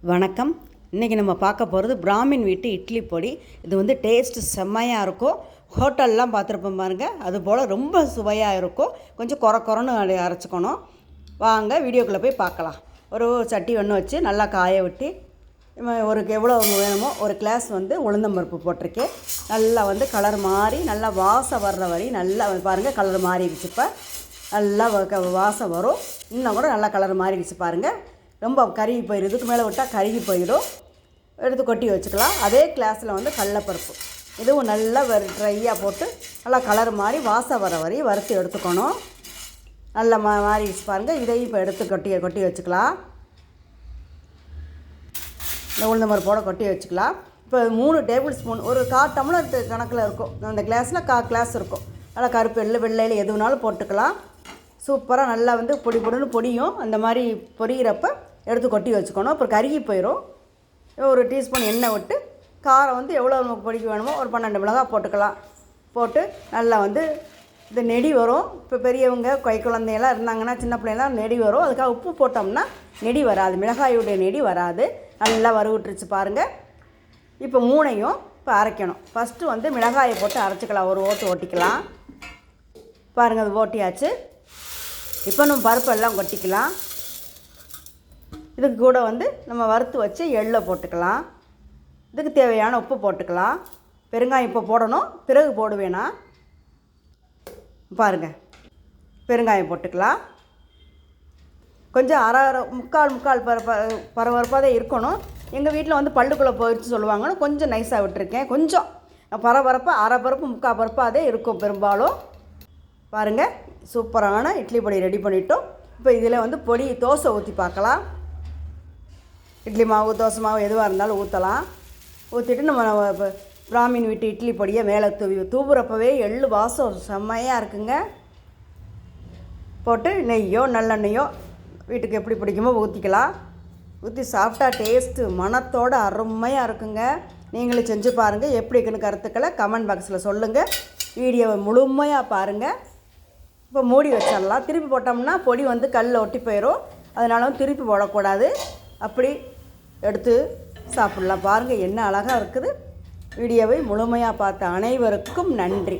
வணக்கம். இன்றைக்கி நம்ம பார்க்க போகிறது பிராமின் வீட்டு இட்லி பொடி. இது வந்து டேஸ்ட்டு செம்மையாக இருக்கும். ஹோட்டல்லாம் பார்த்துருப்போம் பாருங்கள், அதுபோல் ரொம்ப சுவையாக இருக்கும். கொஞ்சம் குறன்னு அரைச்சிக்கணும். வாங்க வீடியோக்குள்ளே போய் பார்க்கலாம். ஒரு சட்டி ஒன்று வச்சு நல்லா காய விட்டு ஒரு எவ்வளோ வேணுமோ ஒரு கிளாஸ் வந்து உளுந்தம்பருப்பு போட்டிருக்கேன். நல்லா வந்து கலர் மாறி நல்லா வாசம் வர்ற வரையும் நல்லா பாருங்கள், கலர் மாறிடுச்சு. இப்போ நல்லா வாசம் வரும். இன்னும் கூட நல்லா கலர் மாறிடுச்சு பாருங்கள். ரொம்ப கருகி போயிடும், இதுக்கு மேலே விட்டால் கருகி போயிடும். எடுத்து கொட்டி வச்சுக்கலாம். அதே கிளாஸில் வந்து கடலைப்பருப்பு, இதுவும் நல்லா ட்ரையாக போட்டு நல்லா கலர் மாதிரி வாசம் வர வரையும் வறுத்து எடுத்துக்கணும். நல்லா மாறிடுச்சு பாருங்கள். இதையும் இப்போ எடுத்து கொட்டி வச்சுக்கலாம். இந்த உளுந்தம்பருப்போட கொட்டி வச்சுக்கலாம். இப்போ 3 டேபிள் ஸ்பூன், ஒரு 1/4 டம்ளர் கணக்கில் இருக்கும். அந்த கிளாஸில் 1/4 கிளாஸ் இருக்கும். நல்லா கருப்பு வெள்ளையில் எது வேணாலும் போட்டுக்கலாம். சூப்பராக நல்லா வந்து பொடின்னு பொடியும். அந்த மாதிரி பொரியிறப்ப எடுத்து கொட்டி வச்சுக்கணும். அப்புறம் கருகி போயிடும். ஒரு டீஸ்பூன் எண்ணெய் விட்டு காரம் வந்து எவ்வளோ நமக்கு பொடிக்க வேணுமோ ஒரு 12 மிளகாய் போட்டுக்கலாம். போட்டு நல்லா வந்து இந்த நெடி வரும். இப்போ பெரியவங்க குழந்தையெல்லாம் இருந்தாங்கன்னா, சின்ன பிள்ளைங்களாம் நெடி வரும். அதுக்காக உப்பு போட்டோம்னா நெடி வராது, மிளகாயுடைய நெடி வராது. நல்லா வறுவிட்டுருச்சு பாருங்கள். இப்போ 3ஐயும் இப்போ அரைக்கணும். ஃபஸ்ட்டு வந்து மிளகாயை போட்டு அரைச்சிக்கலாம். ஒரு ஓட்டு ஓட்டிக்கலாம் பாருங்கள். அது ஓட்டியாச்சு. இப்போ நம்ம பருப்பெல்லாம் கொட்டிக்கலாம். இதுக்கு கூட வந்து நம்ம வறுத்து வச்சு எள்ளை போட்டுக்கலாம். இதுக்கு தேவையான உப்பு போட்டுக்கலாம். பெருங்காயம் இப்போ போடணும், பிறகு போடுவேனா பாருங்கள். பெருங்காயம் போட்டுக்கலாம். கொஞ்சம் முக்கால் பரபரப்பாக தான் இருக்கணும். எங்கள் வீட்டில் வந்து பல்லுக்குள்ளே போயிடுச்சு சொல்லுவாங்கன்னு கொஞ்சம் நைஸாக விட்டுருக்கேன். கொஞ்சம் பரபரப்பாக அரைப்பருப்பு முக்கால் பருப்பாக தான் இருக்கும் பெரும்பாலும். பாருங்கள், சூப்பரான இட்லி பொடி ரெடி பண்ணிட்டோம். இப்போ இதில் வந்து பொடி தோசை ஊற்றி பார்க்கலாம். இட்லி மாவு, தோசை மாவு எதுவாக இருந்தாலும் ஊற்றலாம். ஊற்றிட்டு நம்ம பிராமின் வீட்டு இட்லி பொடியை மேலே தூவுறப்பவே எள்ளு வாசம் செம்மையாக இருக்குங்க. போட்டு நெய்யோ நல்லெண்ணெய்யோ வீட்டுக்கு எப்படி பிடிக்குமோ ஊற்றிக்கலாம். ஊற்றி சாப்பிட்டா டேஸ்ட்டு மணத்தோடு அருமையாக இருக்குங்க. நீங்களும் செஞ்சு பாருங்கள். எப்படி இருக்குன்னு கருத்துக்களை கமெண்ட் பாக்ஸில் சொல்லுங்கள். வீடியோவை முழுமையாக பாருங்கள். இப்போ மூடி வச்சிடலாம். திருப்பி போட்டோம்னா பொடி வந்து கல்லில் ஒட்டி போயிடும். அதனால திருப்பி போடக்கூடாது. அப்படி எடுத்து சாப்பிட்லாம். பாருங்கள் என்ன அழகாக இருக்குது. வீடியோவை முழுமையாக பார்த்த அனைவருக்கும் நன்றி.